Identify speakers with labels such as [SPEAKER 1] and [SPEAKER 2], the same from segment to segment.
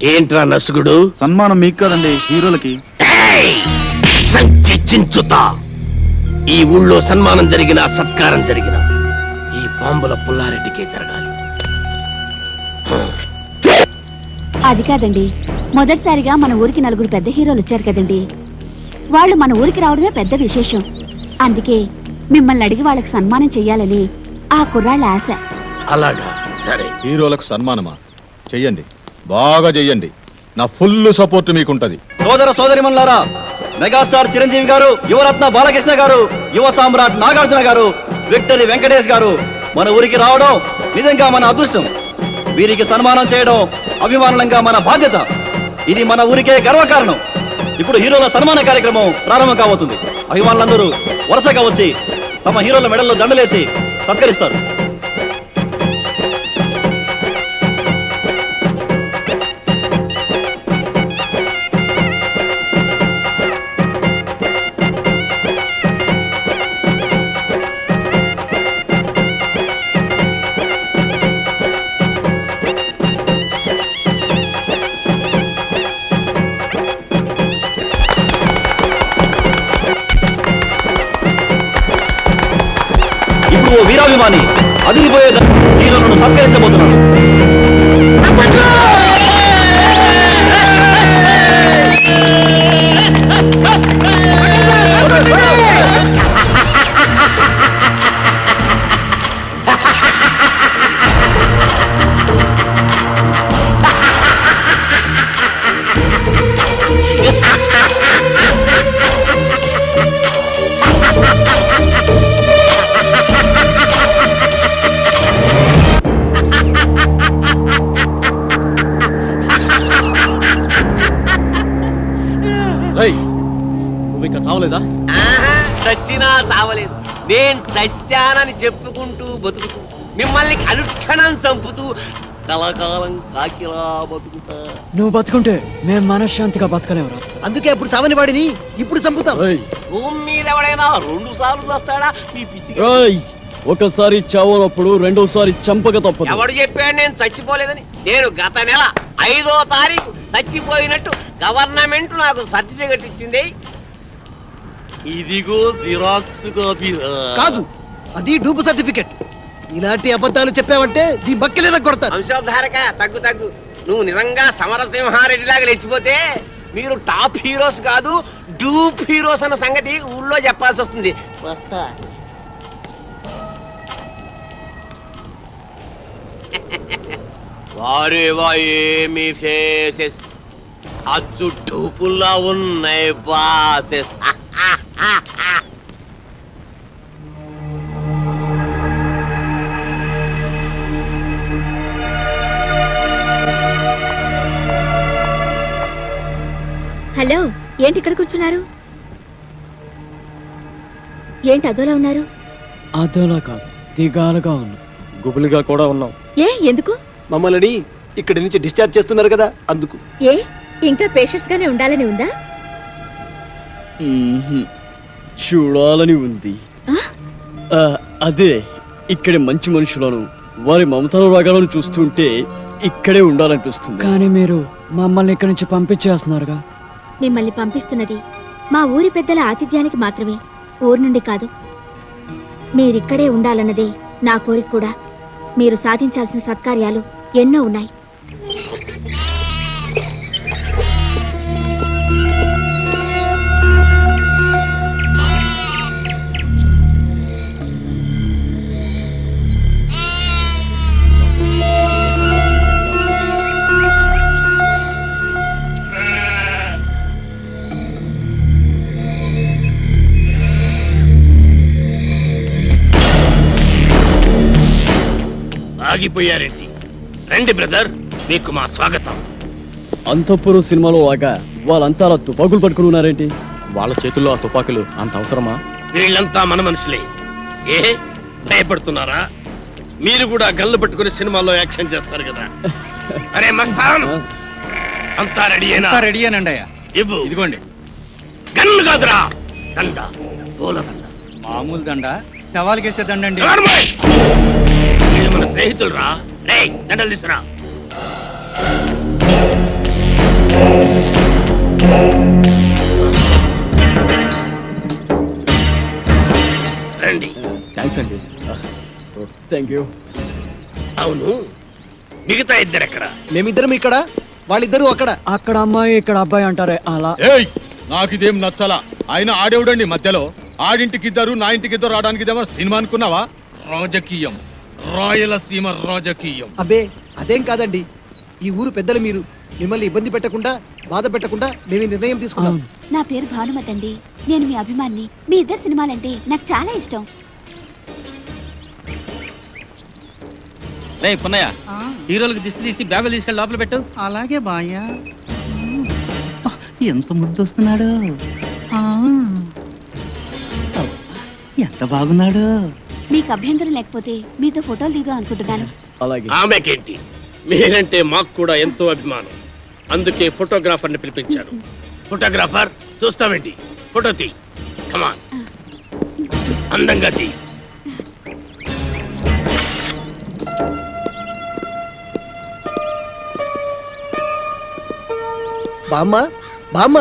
[SPEAKER 1] ఏంట్రా నసుగుడు?
[SPEAKER 2] సన్మానం మీకు కదండి, హీరోలకి.
[SPEAKER 1] సంచి చించుతా. ఈ ఊళ్ళో సన్మానం జరిగినా సత్కారం జరిగినా ఈ బాంబుల పుల్లారెడ్డికే జరగాలి.
[SPEAKER 3] అది కాదండి, మొదటిసారిగా మన ఊరికి 4 పెద్ద హీరోలు వచ్చారు కదండి. వాళ్ళు మన ఊరికి రావడమే పెద్ద విశేషం. అందుకే మిమ్మల్ని అడిగి వాళ్ళకి సన్మానం చెయ్యాలని ఆ కుర్రాళ్ళ ఆశ.
[SPEAKER 1] అలాగా, సరే.
[SPEAKER 4] హీరోలకు సన్మానమా? చెయ్యండి, బాగా చెయ్యండి. నా ఫుల్ సపోర్ట్ మీకుంటది.
[SPEAKER 2] సోదర సోదరిమణులారా, మెగాస్టార్ చిరంజీవి గారు, యువరత్న బాలకృష్ణ గారు, యువ సామ్రాట్ నాగార్జున గారు, విక్టరీ వెంకటేష్ గారు మన ఊరికి రావడం నిజంగా మన అదృష్టం. వీరికి సన్మానం చేయడం అభిమానంగా మన బాధ్యత. ఇది మన ఊరికే గర్వకారణం. ఇప్పుడు హీరోల సన్మాన కార్యక్రమం ప్రారంభం కాబోతుంది. అభిమానులందరూ వరుసగా వచ్చి తమ హీరోల మెడల్లో దండలేసి సత్కరిస్తారు. ఇప్పుడు ఓ వీరాభిమాని అదిరిపోయే హీరోలను సత్కరించబోతున్నాడు. నువ్వు ఇంకా చావలేదా?
[SPEAKER 1] చచ్చినా సావలేదు. నేను చచ్చానని చెప్పుకుంటూ బతుకుతూ మిమ్మల్ని అనుక్షణం చంపుతూ కలకాలం కాకిలా బతుకుతా.
[SPEAKER 5] నువ్వు బతుకుంటే మేము మనశ్శాంతిగా బతకలేవురా.
[SPEAKER 6] అందుకే ఇప్పుడు చావని వాడిని ఇప్పుడు చంపుతాం.
[SPEAKER 1] భూమి మీద ఎవడైనా 2 సార్లు వస్తాడా? ఈ పిచ్చి
[SPEAKER 5] ఒకసారి చావనప్పుడు రెండోసారి చంపక తప్పదు.
[SPEAKER 1] ఎవడు చెప్పాడు నేను చచ్చిపోలేదని? నేను గత నెల 5వ తారీఖు చచ్చిపోయినట్టు గవర్నమెంట్ నాకు సర్టిఫికెట్ ఇచ్చింది. ఇదిగో జిరాక్స్ కాపీ.
[SPEAKER 6] కాదు, అది డూపు సర్టిఫికెట్. ఇలాంటి అబద్ధాలు చెప్పావంటే నీ బక్కిలేన కొడతాను.
[SPEAKER 1] వంశోద్ధారక తగ్గు తగ్గు. నువ్వు నిజంగా సమరసింహారెడ్డి లాగా లేచిపోతే మీరు టాప్ హీరోస్ కాదు, డూప్ హీరోస్ అన్న సంగతి ఊళ్ళో చెప్పాల్సి వస్తుంది. వస్తా. వారేవా ఏమి ఫేసెస్, అచ్చు డూపుల్లా ఉన్నాయి బాసెస్.
[SPEAKER 3] హలో, ఏంటి ఇక్కడ కూర్చున్నారు? ఏంటి అదోలా ఉన్నారు?
[SPEAKER 5] అదోలా కాదు, దిగాలుగా ఉన్నా,
[SPEAKER 2] గుబులుగా కూడా ఉన్నాం.
[SPEAKER 3] ఏ ఎందుకు?
[SPEAKER 2] మమ్మల్ని ఇక్కడి నుంచి డిశ్చార్జ్ చేస్తున్నారు కదా, అందుకు.
[SPEAKER 3] ఏ ఇంకా పేషెంట్స్ గానే ఉండాలని ఉందా?
[SPEAKER 5] చూడాలని ఉంది. అదే, ఇక్కడ మంచి మనుషులను వారి మమతాల రాగాలను చూస్తుంటే ఇక్కడే ఉండాలనిపిస్తుంది. కానీ మీరు మమ్మల్ని ఇక్కడి నుంచి పంపించేస్తున్నారుగా.
[SPEAKER 3] మిమ్మల్ని పంపిస్తున్నది మా ఊరి పెద్దల ఆతిథ్యానికి మాత్రమే, ఊరు నుండి కాదు. మీరిక్కడే ఉండాలన్నదే నా కోరిక కూడా. మీరు సాధించాల్సిన సత్కార్యాలు ఎన్నో ఉన్నాయి.
[SPEAKER 1] ఆగిపోయారేంటి? రండి బ్రదర్, మీకు మా స్వాగతం.
[SPEAKER 5] అంతఃపురం సినిమాలో లాగా వాళ్ళంతా అలా తుపాకులు పట్టుకుని ఉన్నారేంటి?
[SPEAKER 4] వాళ్ళ చేతుల్లో ఆ తుపాకులు అంత అవసరమా?
[SPEAKER 1] వీళ్ళంతా మన మనుషులే. ఏ భయపడుతున్నారా? మీరు కూడా గన్లు పట్టుకుని సినిమాలో యాక్షన్ చేస్తారు కదా. అరే మస్తాన్, అంతా రెడీయేనా?
[SPEAKER 2] రెడీయేనండి అయ్యా.
[SPEAKER 1] ఇవ్వు.
[SPEAKER 2] ఇదిగోండి.
[SPEAKER 1] గన్ను కాదురా, దండ, పూల దండ.
[SPEAKER 2] మామూలు దండ, సవాల్కేసే దండండి.
[SPEAKER 1] మన స్నేహితులు రా. రే, దండలు తీసురా. రండి.
[SPEAKER 5] థ్యాంక్స్ అండి. Thank you.
[SPEAKER 1] అవును, మిగతా ఇద్దరు ఎక్కడ?
[SPEAKER 6] మేమిద్దరం ఇక్కడ, వాళ్ళిద్దరూ అక్కడ.
[SPEAKER 5] అక్కడ అమ్మాయి ఇక్కడ అబ్బాయి అంటారే అలా.
[SPEAKER 4] ఏయ్ నాకిదేం నచ్చలా. ఆయన ఆడేవుడండి మధ్యలో. ఆడింటికి ఇద్దరు, నా ఇంటికి ఇద్దరు రావడానికి ఇదేమో సినిమా అనుకున్నావా? రాజకీయం, రాయలసీమ రాజకీయం.
[SPEAKER 6] అబ్బే అదేం కాదండి, ఈ ఊరు పెద్దలు మీరు. మిమ్మల్ని ఇబ్బంది పెట్టకుండా, బాధ పెట్టకుండా మేము ఈ నిర్ణయం తీసుకున్నాం.
[SPEAKER 3] నా పేరు భానుమతి అండి. నేను మీ అభిమాన్ని. మీ ఇద్దరు సినిమాలంటే నాకు చాలా ఇష్టం.
[SPEAKER 7] రే పున్నయ్య, హీరోలకు దిష్టి తీసి బ్యాగులు తీసుకెళ్ళి లోపల పెట్టు.
[SPEAKER 8] అలాగే బాయ్యా. ఎంత ముద్దొస్తున్నాడు, ఎంత బాగున్నాడు.
[SPEAKER 3] మీకు అభ్యంతరం లేకపోతే మీతో ఫోటోలు దిగుదాం అనుకుంటున్నాను.
[SPEAKER 5] అలాగే.
[SPEAKER 1] ఆమెకేంటి, మీరంటే మాకు కూడా ఎంతో అభిమానం. అందుకే ఫోటోగ్రాఫర్ని పిలిపించారు. ఫోటోగ్రాఫర్, చూస్తామేంటి, ఫోటో తీ. కమాన్, అందంగా తీ.
[SPEAKER 6] బామ్మ, బామ్మ,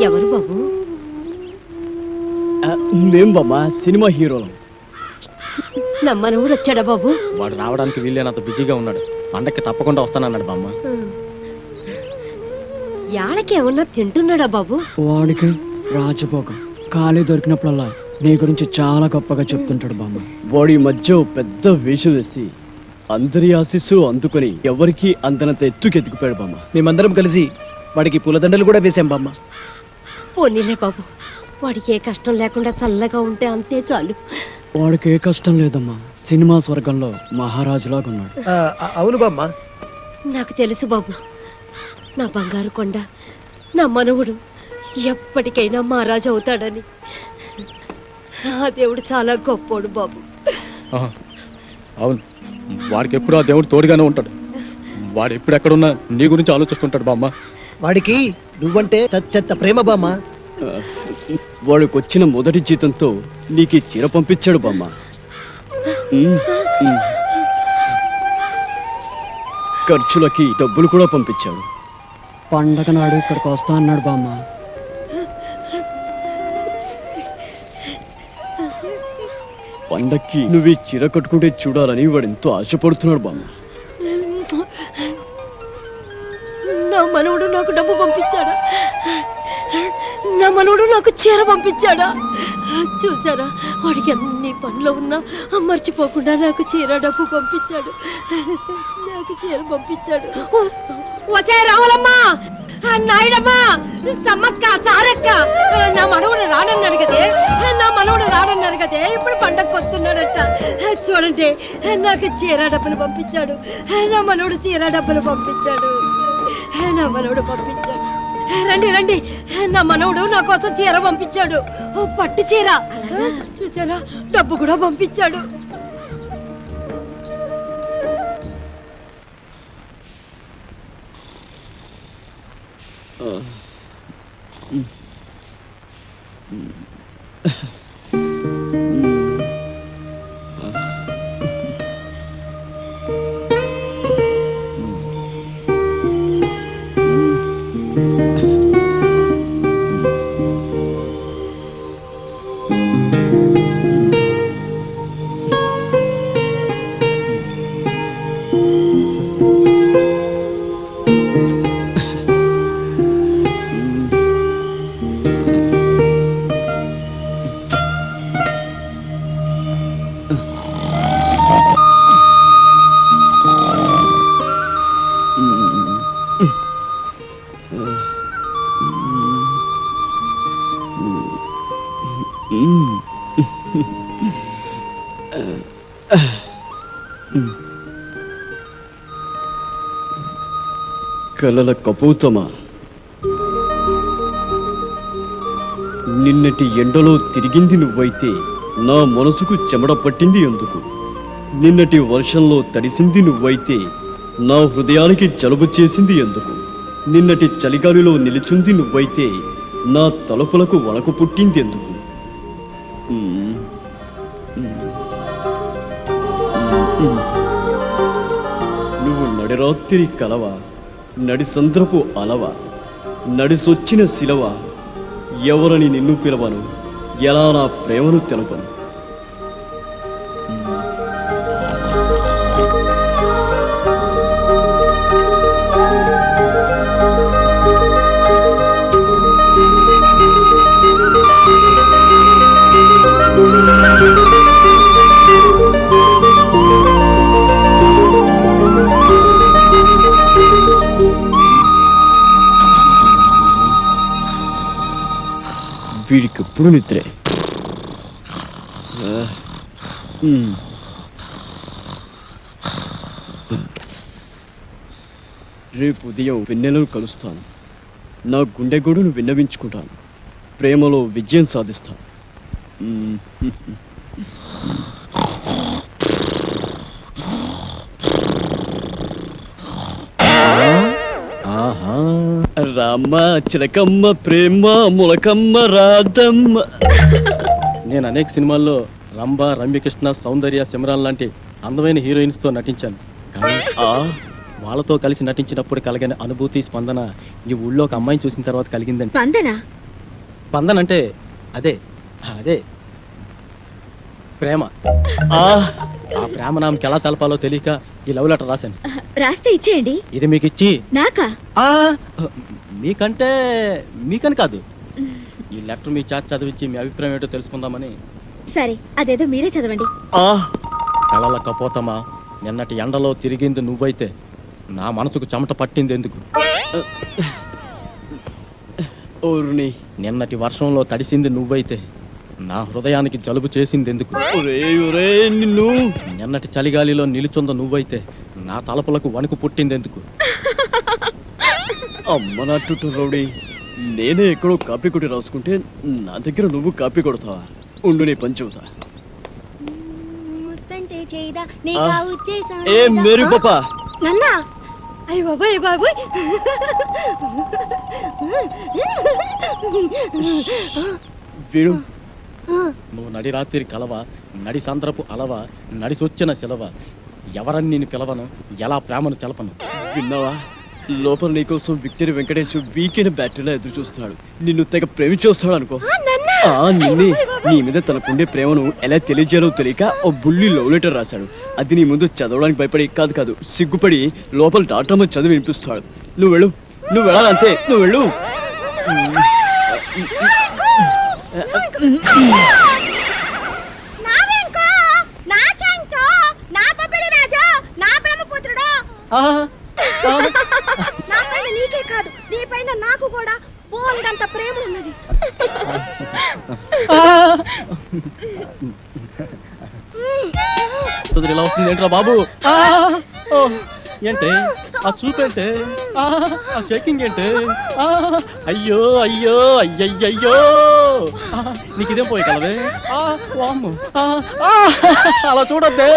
[SPEAKER 9] ఎవరు బాబు?
[SPEAKER 5] మేం బామ్మ సినిమా హీరోలం.
[SPEAKER 9] నమ్మనవుడు వచ్చాడా బాబు?
[SPEAKER 7] వాడు రావడానికి వీళ్ళేనంత బిజీగా ఉన్నాడు. పండక్కి తప్పకుండా వస్తానన్నాడు బామ్మ.
[SPEAKER 9] యాళ్ళకి ఏమన్నా తింటున్నాడా బాబు?
[SPEAKER 5] వాడికి రాజభోగం. ఖాళీ దొరికినప్పుడల్లా నీ గురించి చాలా గొప్పగా చెప్తుంటాడు బామ్మ. వాడి మధ్య ఓ పెద్ద వేషం వేసి అందరి ఆశీస్సు అందుకొని ఎవరికి అందనంత ఎత్తుకెదిగిపోయాడు బామ్మ.
[SPEAKER 6] మేమందరం కలిసి వాడికి పూలదండలు కూడా వేసాం బామ్మ.
[SPEAKER 9] పోనీలే బాబు, వాడికి ఏ కష్టం లేకుండా చల్లగా ఉంటే అంతే చాలు.
[SPEAKER 5] వాడికి ఏ కష్టం లేదమ్మా. సినిమా స్వర్గంలో మహారాజులాగా ఉన్నాడు.
[SPEAKER 6] అవును బామ్మ.
[SPEAKER 9] నాకు తెలుసు బాబు, నా బంగారు కొండ, నా మనవుడు ఎప్పటికైనా మహారాజు అవుతాడని. ఆ దేవుడు చాలా గొప్పోడు బాబు.
[SPEAKER 7] అవును, వాడికి ఎప్పుడు ఆ దేవుడు తోడుగానే ఉంటాడు. వాడు ఎప్పుడు ఎక్కడున్నా నీ గురించి ఆలోచిస్తుంటాడు బామ్మ.
[SPEAKER 6] వాడికి నువ్వంటే చెత్త ప్రేమ బామ్మ.
[SPEAKER 5] వాడికి వచ్చిన మొదటి జీతంతో నీకు ఈ చీర పంపించాడు బామ్మ. ఖర్చులకి డబ్బులు కూడా పంపించాడు. పండగ నాడు ఇక్కడికి వస్తా అన్నాడు బామ్మ. పండక్కి నువ్వు ఈ చీర కట్టుకుంటే చూడాలని వాడు ఎంతో ఆశపడుతున్నాడు బామ్మ.
[SPEAKER 9] నా మనవుడు నాకు డబ్బు పంపించాడా? నా మనవుడు నాకు చీర పంపించాడా? చూసారా, వాడికి అన్ని పనులు ఉన్నా మర్చిపోకుండా నాకు చీర డబ్బు పంపించాడు. నాకు చీర పంపించాడు. వచ్చే రావాలమ్మా, నాయుడమ్మా, సమ్మక్క, సారక్క, నా మనవుడు రానన్నాడు కదే, నా మనవుడు రానన్నాడు కదే, ఇప్పుడు పండగకు వస్తున్నాడట. చూడండి, నాకు చీర డబ్బులు పంపించాడు. నా మనవుడు చీర డబ్బులు పంపించాడు. నా మనవుడు పంపించాడు. రండి రండి, నా మనవుడు నా కోసం చీర పంపించాడు. పట్టు చీర. చూసారా, డబ్బు కూడా పంపించాడు.
[SPEAKER 5] కలల కపోతమా, నిన్నటి ఎండలో తిరిగింది నువ్వైతే నా మనసుకు చెమట పట్టింది ఎందుకు? నిన్నటి వర్షంలో తడిసింది నువ్వైతే నా హృదయానికి జలుబు చేసింది ఎందుకు? నిన్నటి చలిగాలిలో నిలుచుంది నువ్వైతే నా తలుపులకు వణకు పుట్టింది ఎందుకు? నడిరాత్రి కలవ నడిసంద్రపు అలవ నడిసొచ్చిన శిలవ ఎవరని నిన్ను పిలవను ఎలా నా ప్రేమను తెలపను. వీడికెప్పుడు నిద్రే. రేపు ఉదయం వెన్నెలను కలుస్తాను. నా గుండె గొడును విన్నవించుకుంటాను. ప్రేమలో విజయం సాధిస్తాను. రామ్మ చిలకమ్మ ప్రేమ ములకమ్మ రాధమ్మ.
[SPEAKER 7] నేను అనేక సినిమాల్లో రంభ, రమ్యకృష్ణ, సౌందర్య, సిమరాన్ లాంటి అందమైన హీరోయిన్స్ తో నటించాను. కానీ వాళ్ళతో కలిసి నటించినప్పుడు కలిగిన అనుభూతి, స్పందన ఈ ఊళ్ళో ఒక అమ్మాయిని చూసిన తర్వాత కలిగిందండి. స్పందన అంటే అదే అదే ప్రేమ. ఆ ప్రేమ నామకి ఎలా తెలపాలో తెలియక ఈ లవ్ లెటర్ రాశాను.
[SPEAKER 9] రాస్తే ఇచ్చేయండి.
[SPEAKER 7] ఇది మీకు ఇచ్చి
[SPEAKER 9] నాకా?
[SPEAKER 7] మీకని కాదు, ఈ లెటర్ మీ చాట్ చదివించి మీ అభిప్రాయం ఏంటో తెలుసుకుందామని.
[SPEAKER 9] సరే, అదేదో మీరే చదవండి.
[SPEAKER 7] కళల కపోతమా, నిన్నటి ఎండలో తిరిగింది నువ్వైతే నా మనసుకు చెమట పట్టింది ఎందుకు? నిన్నటి వర్షంలో తడిసింది నువ్వైతే నా హృదయానికి జలుబు చేసింది ఎందుకు?
[SPEAKER 5] నిన్ను
[SPEAKER 7] నిన్నటి చలిగాలిలో నిలుచుంద నువ్వైతే నా తలపులకు వణుకు పుట్టింది ఎందుకు?
[SPEAKER 5] అమ్మ నాటు రౌడీ, నేనే ఎక్కడో కాపీ కొట్టి రాసుకుంటే నా దగ్గర నువ్వు కాపీ కొడతావా? ఉండు నీ పని చెబుతా. ఏ మేరీ పాపా,
[SPEAKER 9] నన్నా? అయ్య బాబాయ్ బాబాయ్.
[SPEAKER 5] వీడు
[SPEAKER 7] నువ్వు నడి రాత్రి కలవ, నడి సంద్రపు అలవ, నడిసొచ్చిన శిలవ ఎవరని నేను పిలవను, ఎలా ప్రేమను తెలపను.
[SPEAKER 5] విన్నావా? లోపల నీకోసం విక్టరీ వెంకటేష్ వీకెండ్ బ్యాటరీలో ఎదురు చూస్తున్నాడు. నిన్ను తెగ ప్రేమించేస్తాడు అనుకో. నిన్నే నీ మీద తనకుండే ప్రేమను ఎలా తెలియజేయాలో తెలియక ఓ బుల్లి లవ్ లెటర్ రాశాడు. అది నీ ముందు చదవడానికి భయపడి కాదు సిగ్గుపడి లోపల డాక్టర్ చదివి వినిపిస్తాడు. నువ్వు వెళ్ళు, నువ్వు వెళ్ళాలంతే, నువ్వు వెళ్ళు.
[SPEAKER 9] నీకే కాదు, నీ పైన నాకు కూడా బోల్డంత ప్రేమ ఉన్నది.
[SPEAKER 7] ఇలా వస్తుంది ఏంట్రా బాబు? ఏంటే ఆ చూపేంటే, ఆ షేకింగ్ ఏంటే? అయ్యో అయ్యో అయ్యయ్యో, నీకు ఇదేం పోయి కలవే? అలా చూడద్దే.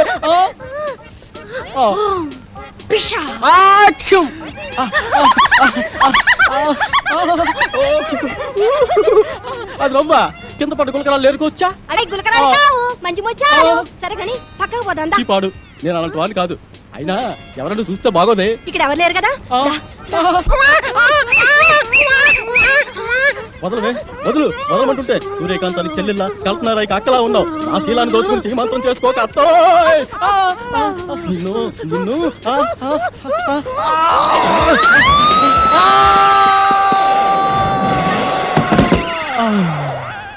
[SPEAKER 7] అది రవ్వా కింద పడ్డ గులకరాలు లేరుకోవచ్చా?
[SPEAKER 9] మంచి మొచ్చారు. సరే కానీ పక్కకు పోదా.
[SPEAKER 7] ఈ పాడు నేను అలాంటి వాడిని కాదు. అయినా ఎవరైనా చూస్తే బాగోదే.
[SPEAKER 9] ఇక్కడ ఎవరు లేరు కదా.
[SPEAKER 7] వదలమంటుంటే సూర్యకాంతానికి చెల్లెల్లా, కల్పనారాయికి అక్కలా ఉన్నావు. నా శీలాన్ని దోచుకుని సీమంతం చేసుకోక నిన్ను నిన్ను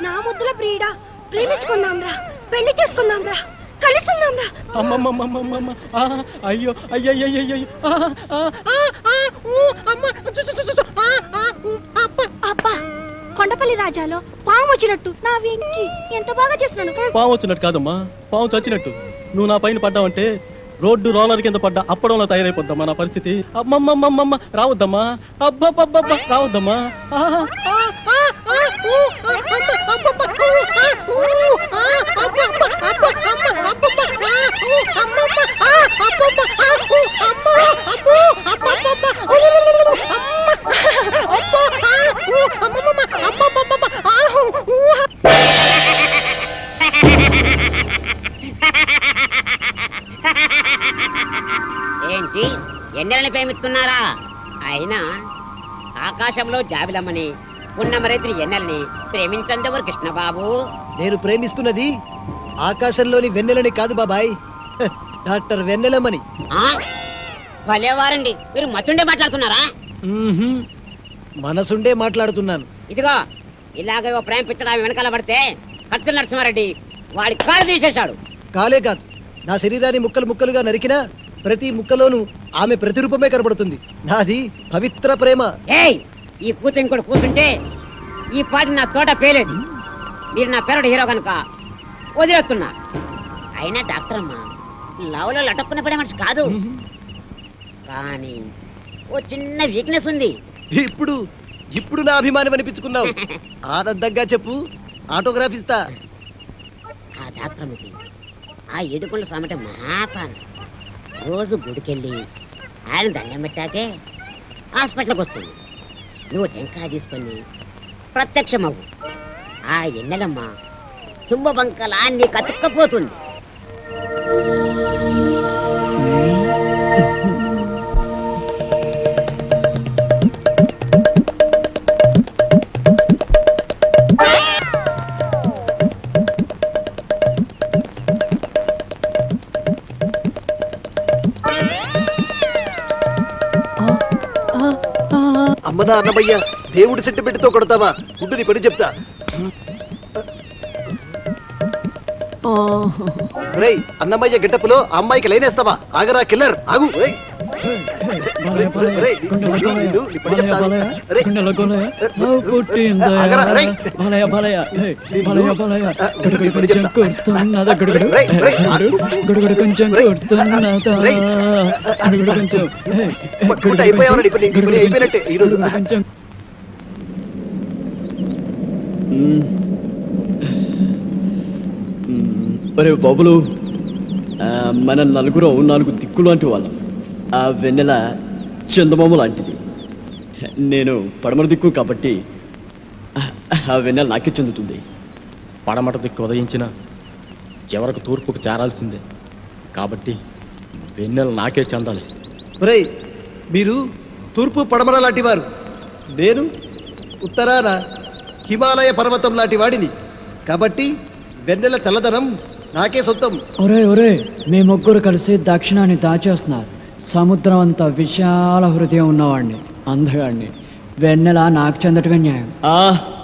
[SPEAKER 9] నా ముద్దుల ప్రియుడా, ప్రేమించుకుందాంరా, పెళ్లి చేసుకుందాంరా, కలుసుకుందాంరా.
[SPEAKER 7] అమ్మమ్మమ్మమ్మమ్మ, అయ్యో అయ్యయ్యయ్యో,
[SPEAKER 9] అబ్బా, కొండపల్లి రాజాలో పాము వచ్చినట్టు నా వెంకి ఎంత బాగా చేస్తున్నాను.
[SPEAKER 7] పాము వచ్చినట్టు కాదమ్మా, పాము చచ్చినట్టు. నువ్వు నా పైన పడ్డావంటే రోడ్డు రోలర్ కింద పడ్డా అప్పడంలో తయారైపోద్దమ్మా నా పరిస్థితి. అమ్మమ్మమ్మమ్మ రావద్దమ్మా, అబ్బబ్బబ్బబ్బ రావద్దమ్మా.
[SPEAKER 10] ఏంటి ఎన్నెలని ప్రేమిస్తున్నారా? అయినా ఆకాశంలో జాబిలమ్మని ఉన్నమరైతులు ఎన్నెలని ప్రేమించందెవరు కృష్ణబాబు?
[SPEAKER 6] నేను ప్రేమిస్తున్నది ఆకాశంలోని వెన్నెలని కాదు బాబాయ్, డాక్టర్ వెన్నెలమ్మని.
[SPEAKER 10] ఆ? భలేవారండి, మీరు మతుండే మాట్లాడుతున్నారా?
[SPEAKER 6] మనసుండే మాట్లాడుతున్నాను.
[SPEAKER 10] ఇదిగో ఇలాగే ఓ ప్రేమ పిచ్చడా వెనకాల పడితే కత్తుల నరసింహారెడ్డి వాడి కాలు తీసేశాడు.
[SPEAKER 6] కాలే కాదు, నా శరీరాన్ని ముక్కలు ముక్కలుగా నరికినా ప్రతి ముక్కలోనూ ఆమె ప్రతిరూపమే కనబడుతుంది. నాది పవిత్ర ప్రేమ.
[SPEAKER 10] ఏయ్, ఈ కూతురు ఇంకోటి కూర్చుంటే ఈ పాటి నా తోట పేలేదు. మీరు నా పేరుడు హీరో కనుక వదిలేస్తున్నా. అయినా డాక్టర్ అమ్మా లవ్లో లటక్కున పడే మనిషి కాదు, కానీ ఓ చిన్న వీక్నెస్ ఉంది.
[SPEAKER 6] ఇప్పుడు ఇప్పుడు నా అభిమానం అనిపించుకున్నావు. ఆనందంగా చెప్పు, ఆటోగ్రాఫ్ ఇస్తా.
[SPEAKER 10] ఆ డాక్టర్ అమ్మకి ఆ ఏడుకొండ సామట మహాపాన. రోజు గుడికెళ్ళి ఆయన దండం పెట్టాకే హాస్పిటల్కి వస్తుంది. నువ్వు టెంకాయ తీసుకొని ప్రత్యక్షమవు. ఆ ఎన్నెలమ్మ తుంబ బంకలా నీకు అతుక్కపోతుంది.
[SPEAKER 6] అమ్మనా అన్నమయ్య, దేవుడి సెంటిమెంట్ తో కొడతావా? గుడ్డుని కొని చెప్తా. రేయ్, అన్నమయ్య గెటప్పులో అమ్మాయికి లైనేస్తావా? ఆగరా కిల్లర్, ఆగు. రేయ్. రేయ్, నిన్ను నీ పని చెప్తా. రేయ్. ఆగరా, రేయ్. పట్టుకుంటే అయిపోయావరా? నీ పని అయిపోయినట్టే ఈరోజు.
[SPEAKER 5] ఒరే బాబులు, మన నలుగురు 4 దిక్కు లాంటి వాళ్ళం. ఆ వెన్నెల చందమామ లాంటిది. నేను పడమర దిక్కు కాబట్టి ఆ వెన్నెల నాకే చెందుతుంది.
[SPEAKER 7] పడమట దిక్కు ఉదయించిన చివరకు తూర్పుకు చేరాల్సిందే. కాబట్టి వెన్నెల నాకే చెందాలి.
[SPEAKER 6] రేయ్, మీరు తూర్పు పడమర లాంటి వారు, నేను ఉత్తరాన హిమాలయ పర్వతం లాంటి వాడిని. కాబట్టి వెన్నెల చల్లదనం నాకే సొంతం.
[SPEAKER 11] ఒరే ఒరే, మీ ముగ్గురు కలిసి దక్షిణాన్ని దాచేస్తున్నారు. సముద్రం అంత విశాల హృదయం ఉన్నవాడిని, అందగాడిని. వెన్నెల నాకు చెందటమే న్యాయం.
[SPEAKER 5] ఆ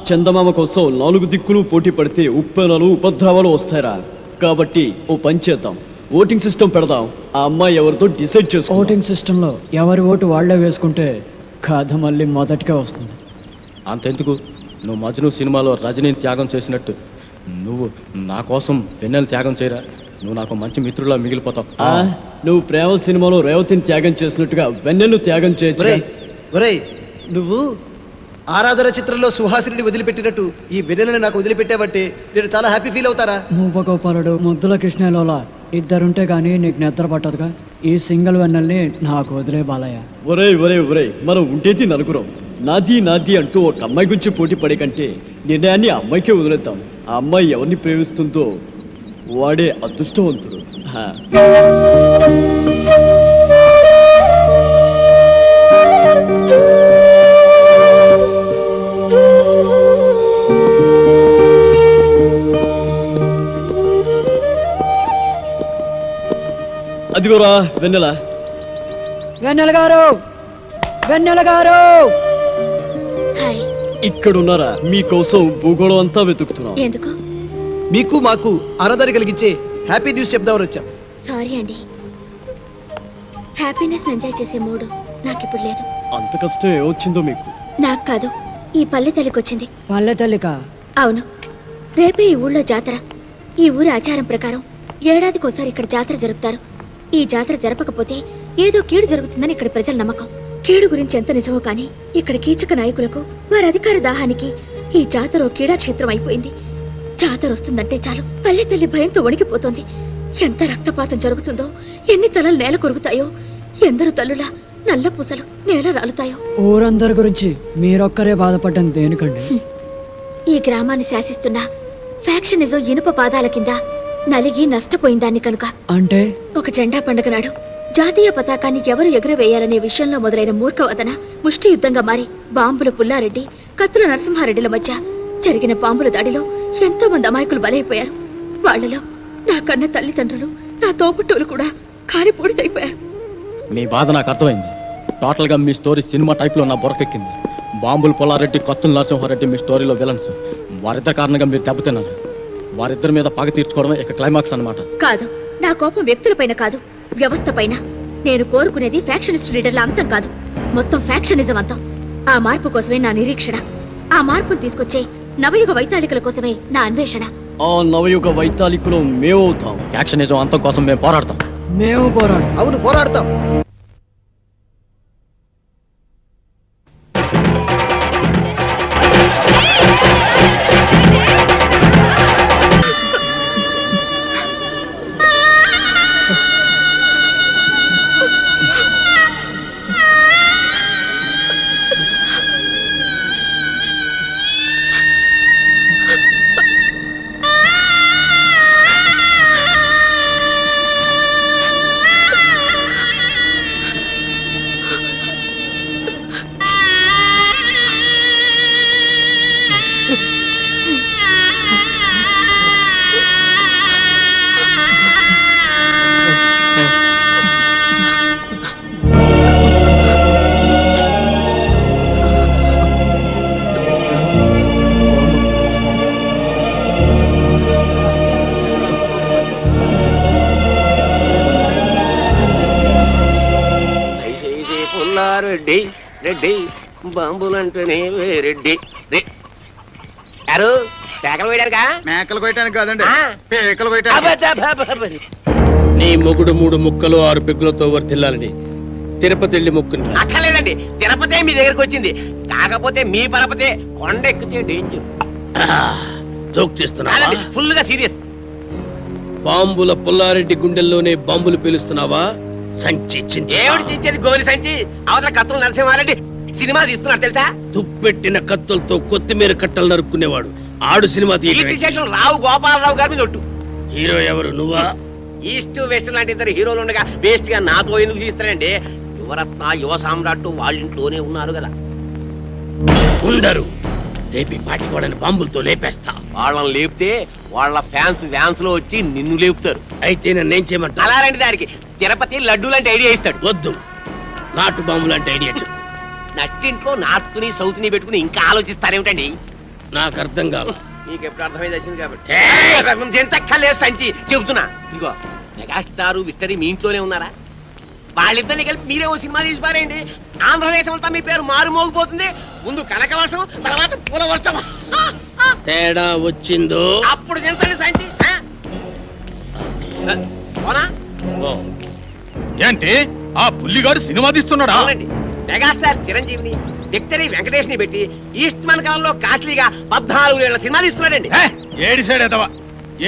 [SPEAKER 5] చందమామ కోసం 4 దిక్కులు పోటీ పడితే ఉప్పెనలు ఉపద్రవాలు వస్తాయిరా. కాబట్టి ఓ పని చేద్దాం, ఓటింగ్ సిస్టమ్ పెడదాం. ఆ అమ్మాయి ఎవరితో డిసైడ్ చేసుకో.
[SPEAKER 11] ఓటింగ్ సిస్టంలో ఎవరి ఓటు వాళ్లే వేసుకుంటే కథ మళ్ళీ మొదటికే వస్తుంది.
[SPEAKER 7] అంతెందుకు, నువ్వు మజ్ను సినిమాలో రజనీని త్యాగం చేసినట్టు నువ్వు నా కోసం వెన్నెల త్యాగం చేయరా. నువ్వు నాకు మంచి మిత్రులా మిగిలిపోతావు.
[SPEAKER 5] నువ్వు ప్రేమ సినిమాలో రేవతిని త్యాగం చేసినట్టుగా వెన్నెలను త్యాగం చేయొచ్చు.
[SPEAKER 6] ఒరేయ్, నువ్వు ఆరాధన చిత్రంలో సుహాసిని వదిలిపెట్టినట్టు ఈ వెన్నెలని నాకు వదిలిపెట్టావంటే నేను చాలా హ్యాపీ ఫీల్ అవుతారా?
[SPEAKER 11] మూపగోపాలుడు, ముద్దుల కృష్ణలోలా ఇద్దరుంటే గానీ నీకు నిద్ర పట్టదుగా. ఈ సింగిల్ వెన్నెల్ని నాకు వదిలే బాలయ్య.
[SPEAKER 5] ఒరే ఒరే ఒరే, మనం ఉండేది నలుగురం. నాది నాది అంటూ ఒక అమ్మాయి గురించి పోటీ పడే కంటే నిర్ణయాన్ని ఆ అమ్మాయికే వదిలేద్దాం. ఆ అమ్మాయి ఎవరిని ప్రేమిస్తుందో వాడే అదృష్టవంతుడు. అదిగోరా వెన్నెల.
[SPEAKER 11] వెన్నెల గారు, వెన్నెల గారు,
[SPEAKER 3] హాయ్.
[SPEAKER 5] ఇక్కడున్నారా? మీకోసం భూగోళం అంతా వెతుకుతున్నాం.
[SPEAKER 3] ఎందుకు?
[SPEAKER 6] మీకు మాకు ఆరాధన కలిగించే హ్యాపీ న్యూస్ చెప్దామని వచ్చాం.
[SPEAKER 3] సారీ అండి, హ్యాపీనెస్ ఎంజాయ్ చేసే మూడు నాకు ఇప్పుడు లేదు.
[SPEAKER 5] అంత కష్టం ఏమొచ్చిందో మీకు?
[SPEAKER 3] నాకు కాదు, ఈ పల్లె తల్లికి వచ్చింది.
[SPEAKER 11] పల్లె తల్లిక?
[SPEAKER 3] అవును, రేపే ఈ ఊళ్ళో జాతర. ఈ ఊరి ఆచారం ప్రకారం ఏడాదికోసారి ఇక్కడ జాతర జరుపుతారు. ఈ జాతర జరపకపోతే ఏదో కీడు జరుగుతుందని ఇక్కడ ప్రజల నమ్మకం. కీడు గురించి ఎంత నిజమో కానీ ఇక్కడ కీచక నాయకులకు వారి అధికార దాహానికి ఈ జాతర ఓ క్రీడాక్షేత్రం అయిపోయింది. జాతర వస్తుందంటే చాలు పల్లె తల్లి భయంతో వణికిపోతుంది. ఎంత రక్తపాతం జరుగుతుందో, ఎన్ని తలలు నేల కొరుగుతాయో, ఎందరు తల్లులా నల్ల పూసలు నేల రాలుతాయో.
[SPEAKER 11] ఊరందరి గురించి మీరొక్కరే బాధపడ్డం దేనికండి?
[SPEAKER 3] ఈ గ్రామాన్ని శాసిస్తున్న ఫ్యాక్షనిజం ఇనుప పాదాల కింద నలిగి నష్టపోయిందాన్ని కనుక.
[SPEAKER 11] అంటే
[SPEAKER 3] ఒక జెండా పండుగ నాడు
[SPEAKER 9] జాతీయ పతాకాన్ని ఎవరు ఎగురవేయాలనే విషయంలో మొదలైన మూర్ఖవదన ముష్టి యుద్ధంగా మారి బాంబుల పుల్లారెడ్డి కత్తుల నరసింహారెడ్డిల మధ్య జరిగిన బాంబుల దాడిలో ఎంతో మంది అమాయకులు బలైపోయారు. వాళ్లలో నా కన్న తల్లిదండ్రులు, నా తోబుట్టువులు కూడా కాలిపూడితైపోయారు.
[SPEAKER 7] మీ బాధ నాకు అర్థమైంది. టోటల్ గా మీ స్టోరీ సినిమా టైప్ లో నా బొరకెక్కింది. బాంబుల పొలారెడ్డి, కత్తుల నరసింహారెడ్డి మీ స్టోరీలో విలన్స్. వారిద్దరి కారణంగా మీరు దెబ్బతిన్నారు. వారిద్దరి మీద పగ తీర్చుకోవడమే ఇక క్లైమాక్స్ అన్నమాట.
[SPEAKER 9] కాదు, నా కోపం వ్యక్తులపైన కాదు, వ్యవస్థ పైన. నేను కోరుకునేది ఫ్యాక్షనిస్ట్ లీడర్ల అంతం కాదు, మొత్తం ఫ్యాక్షనిజం అంతం. ఆ మార్పు కోసమే నా నిరీక్షణ. ఆ మార్పును తీసుకొచ్చే నవయుగ వైతాళికల కోసమే నా అన్వేషణ.
[SPEAKER 5] ఆ నవయుగ వైతాళికులు మేమవుతాం.
[SPEAKER 7] ఫ్యాక్షనిజం అంతం కోసం మేము పోరాడతాం.
[SPEAKER 11] మేము పోరాడు.
[SPEAKER 6] అవును, పోరాడతాం.
[SPEAKER 1] రెడ్డి రెడ్డి బాంబులంటేనే రెడ్డి యారు కేకలు వేయడానికా?
[SPEAKER 8] మేకలు కొయ్యడానికి కాదండి,
[SPEAKER 1] ఆ.
[SPEAKER 8] పేకలు కొయ్యడానికి.
[SPEAKER 1] నీ మొగుడు 3 ముక్కలు 6 పెగ్గులతో వర్తిల్లాలని తిరుపతి వెళ్ళి మొక్కుని రా.
[SPEAKER 10] అక్కర్లేదండి, తిరుపతే మీ దగ్గరకు వచ్చింది. కాకపోతే మీ పరపతే కొండ ఎక్కితే డేంజర్.
[SPEAKER 1] జోక్ చేస్తున్నావా?
[SPEAKER 10] ఫుల్ గా సీరియస్.
[SPEAKER 1] బాంబుల పుల్లారెడ్డి గుండెల్లోనే బాంబులు పేలుస్తున్నావా? సంచి
[SPEAKER 10] ఏమిటి చించేది గోలి సంచి? అవతల కత్తులు నరసింహారెడ్డి సినిమా తీస్తున్నారు తెలుసా?
[SPEAKER 1] తుప్పెట్టిన కత్తులతో కొత్తిమీర కట్టలు నరుక్కునేవాడు ఆడు సినిమా
[SPEAKER 10] కీర్తి శేషం రావు గోపాలరావు గారి మీద ఒట్టు.
[SPEAKER 1] హీరో ఎవరు? నువ్వా?
[SPEAKER 10] ఈస్ట్ వెస్ట్ లాంటి ఇద్దరు హీరోలు ఉండగా వేస్ట్ గా నాతో ఎందుకు తీస్తారండి? యువరత్న, యువ సామ్రాట్ వాళ్ళ ఇంట్లోనే ఉన్నారు కదా.
[SPEAKER 1] ఉండరు. రేపి పాటి వాళ్ళని బాంబులతో లేపేస్తా.
[SPEAKER 10] వాళ్ళని లేపితే వాళ్ళ ఫ్యాన్స్ లో వచ్చి నిన్ను లేపుతారు.
[SPEAKER 1] అయితే నన్నేం చేయమంటా?
[SPEAKER 10] అలా రండి, దానికి తిరుపతి లడ్డు లాంటి ఐడియా ఇస్తాడు.
[SPEAKER 1] వద్దు, నాటు బాంబు లాంటి ఐడియా చెప్పు.
[SPEAKER 10] నట్టింట్లో నార్త్ ని సౌత్ ని పెట్టుకుని ఇంకా ఆలోచిస్తారేమిటండి?
[SPEAKER 1] నాకు అర్థం కాదు.
[SPEAKER 10] నీకు ఎప్పుడు అర్థమైంది వచ్చింది కాబట్టి ఎంతక్కర్లేదు సంచి చెబుతున్నా. ఇదిగో మెగాస్టార్ విక్టరీ మీ ఇంట్లోనే ఉన్నారా? వాళ్ళిద్దరిని కలిపి మీరే ఓ సినిమా తీసి పారేయండి. ఆంధ్రదేశం అంతా మీ పేరు మారు మోగిపోతుంది. ముందు కనక వర్షం, తర్వాత పూల వర్షం.
[SPEAKER 1] తేడా వచ్చిందో
[SPEAKER 10] అప్పుడు ఎంతండి సంచి? పోనా?
[SPEAKER 4] ఏంటి ఆ పుల్లిగాడు సినిమా తీస్తున్నాడా?
[SPEAKER 10] అవునండి, మెగాస్టార్ చిరంజీవిని విక్టరీ వెంకటేష్ ని పెట్టి ఈస్ట్ మన కాలంలో కాస్ట్లీగా 14 ఏళ్ల సినిమా తీస్తున్నాడండి.
[SPEAKER 4] ఏడి సైడ్ ఎదవా,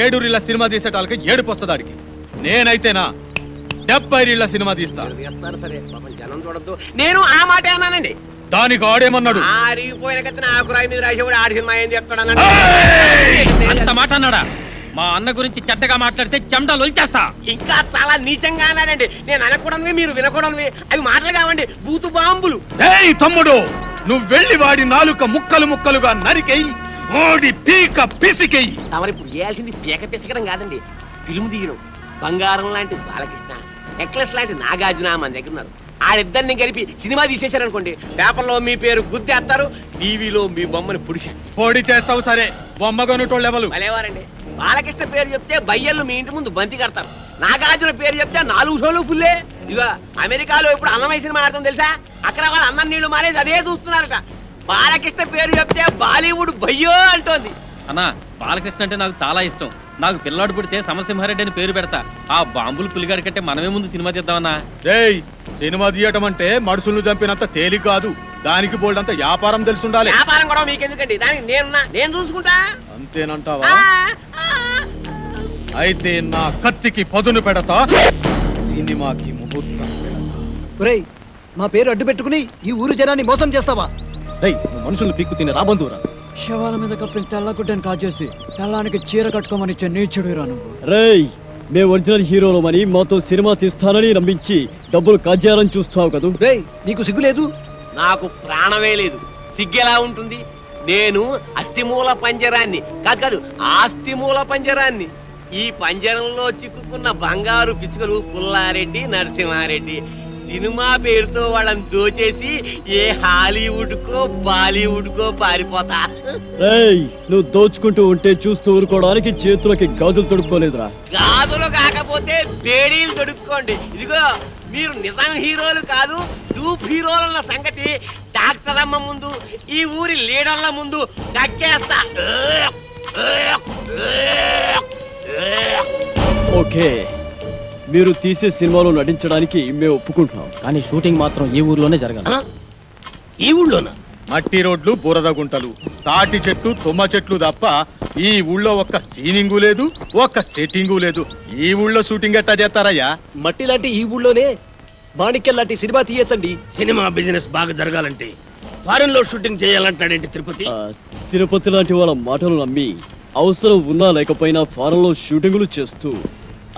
[SPEAKER 4] 7 రీళ్ల సినిమా తీసేటాలకి ఏడుపు వస్తుందాడికి. నేనైతేనా 70 రీళ్ల సినిమా తీస్తా.
[SPEAKER 10] సరే పాపం జనం చూడద్దు. నేను ఆ మాట అన్నానండి.
[SPEAKER 4] దానికి ఆడేమన్నాడు?
[SPEAKER 10] ఆరిగిపోయిన కత్తిన ఆకురాయి మీద రాసేవాడు ఆడి సినిమా ఏం చెప్తాడు?
[SPEAKER 7] అంత మాట అన్నాడా? మా అన్న గురించి చెడ్డగా మాట్లాడితే చెమటలు వచ్చేస్తా.
[SPEAKER 10] ఇంకా చాలా నీచంగా అన్నాడండి. నేను అనకూడనివి, మీరు వినకూడనివి. అవి మాటలు కావండి, బూతు బాంబులు.
[SPEAKER 4] ఏయ్ తమ్ముడు, నువ్వు వెళ్ళి వాడి నాలుక ముక్కలు ముక్కలుగా నరికెయ్యి, ఓడి పీక పిసికెయ్యి.
[SPEAKER 10] తమరిప్పుడు చేయాల్సింది పీక పిసకడం కాదండి, ఫిల్మ్ తీయడం. బంగారం లాంటి బాలకృష్ణ, నెక్లెస్ లాంటి నాగార్జున మన దగ్గర ఉన్నారు. వాళ్ళిద్దరిని కలిపి సినిమా తీసేశారనుకోండి, పేపర్లో మీ పేరు గుద్దేస్తారు, టీవీలో మీ బొమ్మని పుడిశారు.
[SPEAKER 4] పొడి చేస్తావు సరే, బొమ్మగొనుటోళ్ళు ఎవరు?
[SPEAKER 10] భలేవారండి. బాలకృష్ణ పేరు చెప్తే బయ్యళ్ళు మీ ఇంటి ముందు బంతి కడతారు. నాగార్జున పేరు చెప్తే 4 షోలు ఫుల్లే. ఇక అమెరికాలో ఇప్పుడు అన్నమయ్య సినిమా ఆడుతుంది తెలుసా? అక్కడ వాళ్ళు అన్నం నీళ్లు మానేసి అదే చూస్తున్నారట. బాలకృష్ణ పేరు చెప్తే బాలీవుడ్ బయ్యో అంటోంది.
[SPEAKER 7] అన్నా, బాలకృష్ణ అంటే నాకు చాలా ఇష్టం. నాకు పిల్లాడు పుడితే సమసింహారెడ్డి అని పేరు పెడతా. ఆ బాంబులు పులిగాడి కంటే మనమే ముందు సినిమా తీద్దామన్నా.
[SPEAKER 4] ఏయ్, సినిమా తీయటం అంటే మనుషులను చంపినంత తేలిక కాదు. దానికి బోల్డంత వ్యాపారం తెలుసుండాలి.
[SPEAKER 10] వ్యాపారం కూడా మీకెందుకండి? దానికి నేను చూసుకుంటా.
[SPEAKER 4] అంతేనంటావా? అయితే నా కత్తికి పదును పెడతా, సినిమాకి ముహూర్తం పెడతా.
[SPEAKER 6] ఒరేయ్, మా పేరు అడ్డు పెట్టుకుని ఈ ఊరు జనాన్ని మోసం చేస్తావా?
[SPEAKER 7] నువ్వు మనుషులు పీక్కు తిని రాబందురా.
[SPEAKER 11] శవాల మీద కప్పిన తెల్ల గుడ్డని కాజేసి తెల్లానికి చీర కట్టుకోమని ఇచ్చే నీచుడు రా నువ్వు.
[SPEAKER 5] రేయ్, మేము ఒరిజినల్ హీరోలమని మాతో సినిమా తీస్తానని నమ్మించి డబ్బులు కాజేయాలని చూస్తావు కదూ.
[SPEAKER 6] రేయ్ నీకు సిగ్గు లేదు?
[SPEAKER 12] నాకు ప్రాణమే లేదు, సిగ్గెలా ఉంటుంది? నేను అస్థిమూల పంజరాన్ని కాదు ఆస్తిమూల పంజరాన్ని. ఈ పంజరంలో చిక్కుకున్న బంగారు పిచ్చుకలు పుల్లారెడ్డి, నరసింహారెడ్డి. సినిమా పేరుతో వాళ్ళని దోచేసి ఏ హాలీవుడ్ కో బాలీవుడ్ కో పారిపోతా.
[SPEAKER 5] రేయ్, నువ్వు దోచుకుంటూ ఉంటే చూస్తూ ఊరుకోవడానికి చేతులకి గాజులు తొడుక్కోలేదురా.
[SPEAKER 12] గాజులు కాకపోతే బేడీలు దొడుక్కోండి. ఇదిగో మీరు నిజం హీరోలు కాదు, డూప్ హీరోలన్న సంగతి డాక్టర్ అమ్మ ముందు, ఈ ఊరి లీడర్ల ముందు కక్కేస్తా.
[SPEAKER 5] ఓకే, మీరు తీసే సినిమాలో నటించడానికి మేము ఒప్పుకుంటున్నాం.
[SPEAKER 7] కానీ షూటింగ్ మాత్రం ఈ ఊర్లోనే జరగాలి.
[SPEAKER 1] ఈ ఊళ్ళోనా?
[SPEAKER 4] మట్టి రోడ్లు, బురద గుంటలు, తాటి చెట్లు, తుమ్మ చెట్లు తప్ప ఈ ఊళ్ళో ఒక్క సీనింగు లేదు, ఒక్క సెట్టింగు లేదు. ఈ ఊళ్ళో షూటింగ్ ఎట్టా చేస్తారయ్యా?
[SPEAKER 6] మట్టి లాంటి ఈ ఊళ్ళోనే మాణిక్యం లాంటి సినిమా తీయచ్చండి.
[SPEAKER 1] సినిమా బిజినెస్ బాగా జరగాలంటే ఫారెన్ లో షూటింగ్ చేయాలంటాడేంటి తిరుపతి?
[SPEAKER 5] తిరుపతి లాంటి వాళ్ళ మాటలు నమ్మి అవసరం ఉన్నా లేకపోయినా ఫారెన్లో షూటింగులు చేస్తూ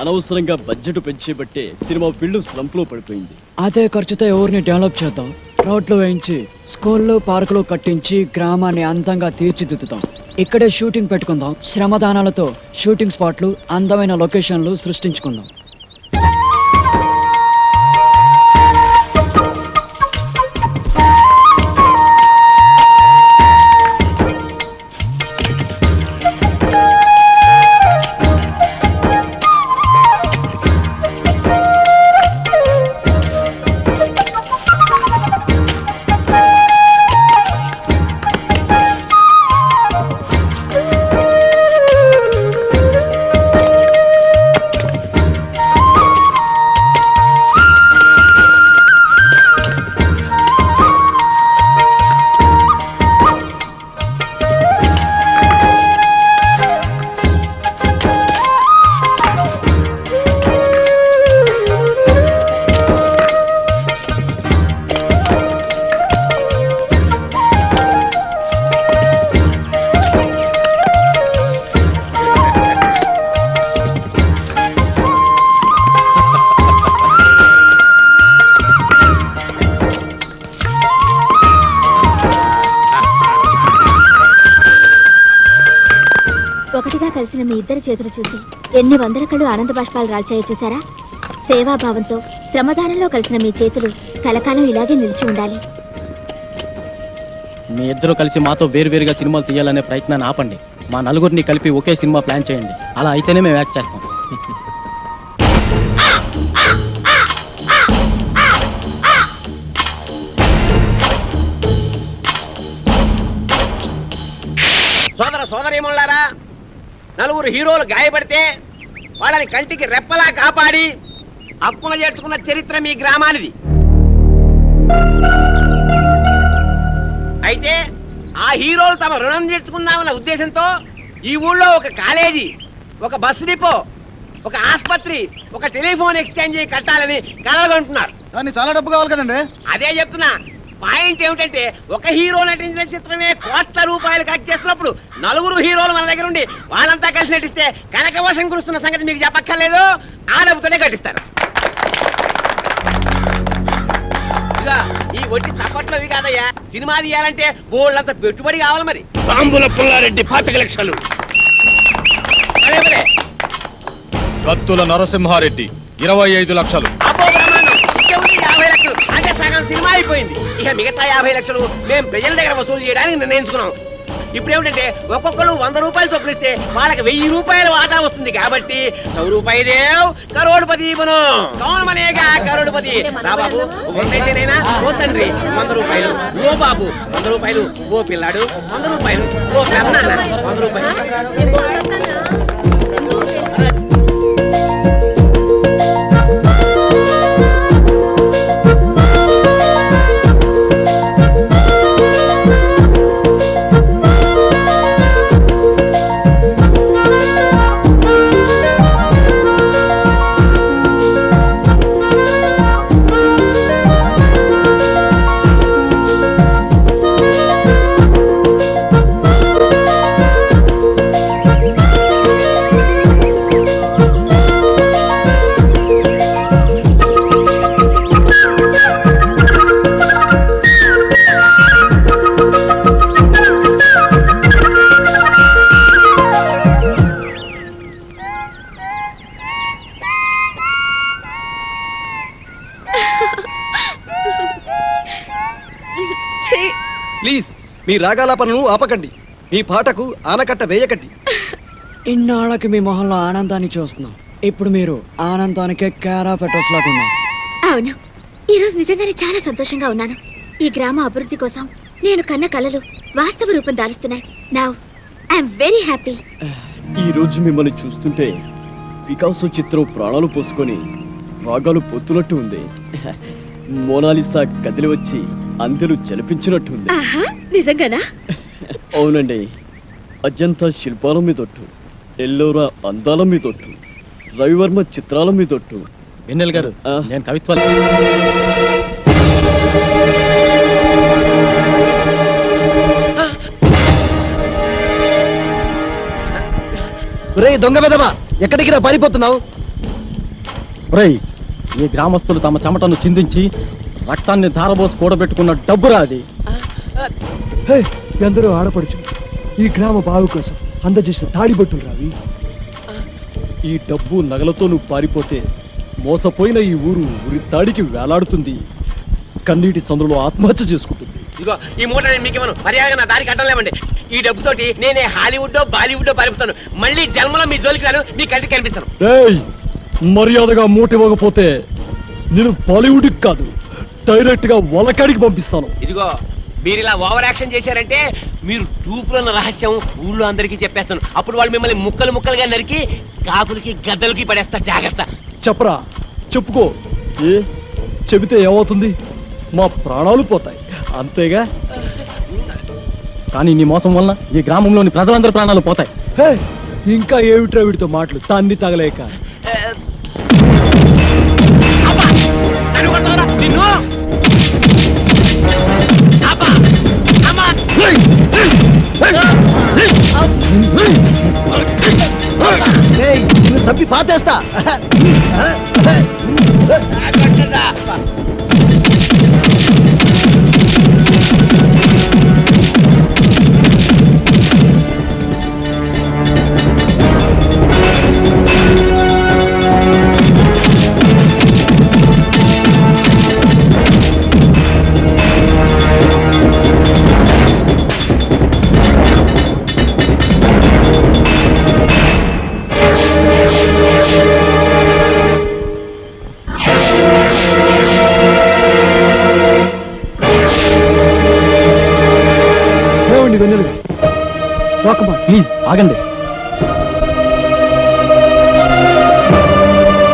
[SPEAKER 5] అనవసరంగా బడ్జెట్ పెంచేబట్టే సినిమా ఫీల్డ్ స్లంప్ లో పడిపోయింది.
[SPEAKER 11] అదే ఖర్చుతో ఎవరిని డెవలప్ చేద్దాం, రోడ్లు వేయించి స్కూళ్ళు పార్కులు కట్టించి గ్రామాన్ని అందంగా తీర్చిదిద్దుతాం. ఇక్కడే షూటింగ్ పెట్టుకుందాం. శ్రమదానాలతో షూటింగ్ స్పాట్లు, అందమైన లొకేషన్లు సృష్టించుకుందాం.
[SPEAKER 3] ఒకటిగా కలిసిన మీ ఇద్దరి చేతులు చూసి ఎన్ని వందల కళ్ళు ఆనంద బాష్పాలు రాల్చాయో చూసారా? సేవాభావంతో శ్రమదానంలో కలిసిన మీ చేతులు కలకాలం ఇలాగే నిలిచి ఉండాలి.
[SPEAKER 7] మీ ఇద్దరు కలిసి మాతో వేరువేరుగా సినిమాలు తీయాలనే ప్రయత్నాన్ని ఆపండి. మా నలుగురిని కలిపి ఒకే సినిమా ప్లాన్ చేయండి. అలా అయితేనే మేము యాక్ట్ చేస్తాం.
[SPEAKER 12] సోదర సోదరీమణులారా, నలుగురు హీరోలు గాయపడితే వాళ్ళని కంటికి రెప్పలా కాపాడి అప్పున చేర్చుకున్న చరిత్ర మీ గ్రామానిది. అయితే ఆ హీరోలు తమ రుణం తీర్చుకున్నామన్న ఉద్దేశంతో ఈ ఊళ్ళో ఒక కాలేజీ, ఒక బస్ డిపో, ఒక ఆసుపత్రి, ఒక టెలిఫోన్ ఎక్స్చేంజ్ కట్టాలని కలగంటున్నారు.
[SPEAKER 8] కానీ చాలా డబ్బు కావాలి కదండి.
[SPEAKER 12] అదే చెప్తున్నా. పాయింట్ ఏమిటంటే ఒక హీరో నటించిన చిత్రమే కోట్ల రూపాయలు ఖర్చు చేస్తున్నప్పుడు నలుగురు హీరోలు మన దగ్గర ఉండి వాళ్ళంతా కలిసి నటిస్తే కనకవర్షం కురుస్తున్న సంగతి మీకు చెప్పక్కర్లేదు. ఆ డబ్బుతోనే కట్టిస్తారు. ఇక ఈ ఒట్టి చప్పట్లవి కాదయ్యా, సినిమా తీయాలంటే బోళ్ళంత పెట్టుబడి కావాలి. మరి
[SPEAKER 1] బాంబుల పుల్లారెడ్డి 25 లక్షలు,
[SPEAKER 4] కత్తుల నరసింహారెడ్డి 25 లక్షలు.
[SPEAKER 12] అబ్బో బ్రహ్మాండం, ఇంకేముంది 50 లక్షలు. అంటే సగం సినిమా అయిపోయింది. ఇక మిగతా 50 లక్షలు మేము ప్రజల దగ్గర వసూలు చేయడానికి నిర్ణయించుకున్నాం. ఇప్పుడు ఏమిటంటే ఒక్కొక్కరు 100 రూపాయలు చొప్పులు ఇస్తే వాళ్ళకి 1000 రూపాయల వాటా వస్తుంది. కాబట్టి 100 రూపాయి దేవ్ కరోడ్పతి బను, కౌన్ మనేగా కరోడ్పతి. రా బాబు, ఓటేసేనైనా ఓ తండ్రి 100 రూపాయలు, ఓ బాబు 100 రూపాయలు, ఓ పిల్లాడు 100 రూపాయలు, ఓ పెద్ద 100 రూపాయలు.
[SPEAKER 6] ప్లీజ్ మీ రాగాలాపనను ఆపకండి, మీ పాటకు ఆనకట్ట వేయకండి.
[SPEAKER 11] ఇన్నాళ్ళకి మీ మొహంలో ఆనందాన్ని చూస్తున్నాం. ఇప్పుడు మీరు ఆనందానికే కేరా పెట్టస్ లాగా ఉన్నారు.
[SPEAKER 3] అవును, ఈరోజు నిజంగానే చాలా సంతోషంగా ఉన్నాను. ఈ గ్రామ అభివృద్ధి కోసం నేను కన్న కలలు వాస్తవ రూపం దాలుస్తున్నాయి. Now I'm very happy.
[SPEAKER 5] ఈ రోజు మిమ్మల్ని చూస్తుంటే పికాసో చిత్రం ప్రాణాలు పోసుకొని రాగాలు పొత్తునట్టు ఉంది. మోనాలిసా కదిలి వచ్చి అందరూ జలిపించినట్టు ఉంది.
[SPEAKER 3] ఆహా, నిజంగానా?
[SPEAKER 5] అవునండి, అజంతా శిల్పాల మీదొట్టు, ఎల్లోరా అందాల మీదొట్టు, రవివర్మ చిత్రాల మీదొట్టు.
[SPEAKER 7] వెన్నెల గారు, నేను కవిత్వాలు
[SPEAKER 6] రే దొంగ వెదవా, ఎక్కడికి రా పారిపోతున్నావు?
[SPEAKER 7] ఒరేయ్, ఈ గ్రామస్తులు తమ చెమటను చిందించి రక్తాన్ని ధారబోసి కూడబెట్టుకున్న డబ్బురా అది.
[SPEAKER 11] ఎందరో ఆడపడుచు ఈ గ్రామ బావు కోసం అందజేసిన తాడిబొట్టులు రావి.
[SPEAKER 5] ఈ డబ్బు నగలతో నువ్వు పారిపోతే మోసపోయిన ఈ ఊరు ఉరి తాడికి వేలాడుతుంది, కన్నీటి సందులో ఆత్మహత్య చేసుకుంటుంది.
[SPEAKER 12] ఇదిగో ఈ మూట నేను మీకు ఇవ్వను, మర్యాదగా నా దారికి అడ్డం లేవండి. ఈ డబ్బుతోటి నేనే హాలీవుడ్డో బాలీవుడ్డో పారిపోతాను. మళ్ళీ జన్మలో మీ జోలికి రాను, మీ కంటికి కనిపించను.
[SPEAKER 5] ఏయ్, మర్యాదగా మూట ఇవ్వకపోతే నేను బాలీవుడ్కి కాదు, డైరెక్ట్ గా వలకాడికి పంపిస్తాను.
[SPEAKER 12] ఇదిగో మీరు ఇలా ఓవర్ యాక్షన్ చేశారంటే మీరు టూపులున్న రహస్యం ఊళ్ళో అందరికీ చెప్పేస్తాను. అప్పుడు వాళ్ళు మిమ్మల్ని ముక్కలు ముక్కలుగా నరికి కాకులకి గద్దలకి పడేస్తారు. జాగ్రత్త.
[SPEAKER 5] చెప్పరా, చెప్పుకో. ఏ చెబితే ఏమవుతుంది? మా ప్రాణాలు పోతాయి, అంతేగా.
[SPEAKER 7] కానీ నీ మోసం వల్ల ఈ గ్రామంలోని ప్రజలందరి ప్రాణాలు పోతాయి.
[SPEAKER 5] ఇంకా ఏమిట్రా వీడితో మాటలు తాన్ని తగలేక.
[SPEAKER 12] అబ్బా! నన్ను కొడతావురా? నిన్ను! అబ్బా! అమ్మా!
[SPEAKER 6] రేయ్, నిన్ను చంపి పాతేస్తా.
[SPEAKER 12] కొట్టరా!
[SPEAKER 11] వెన్నెలుగా
[SPEAKER 7] ప్లీజ్ ఆగండి.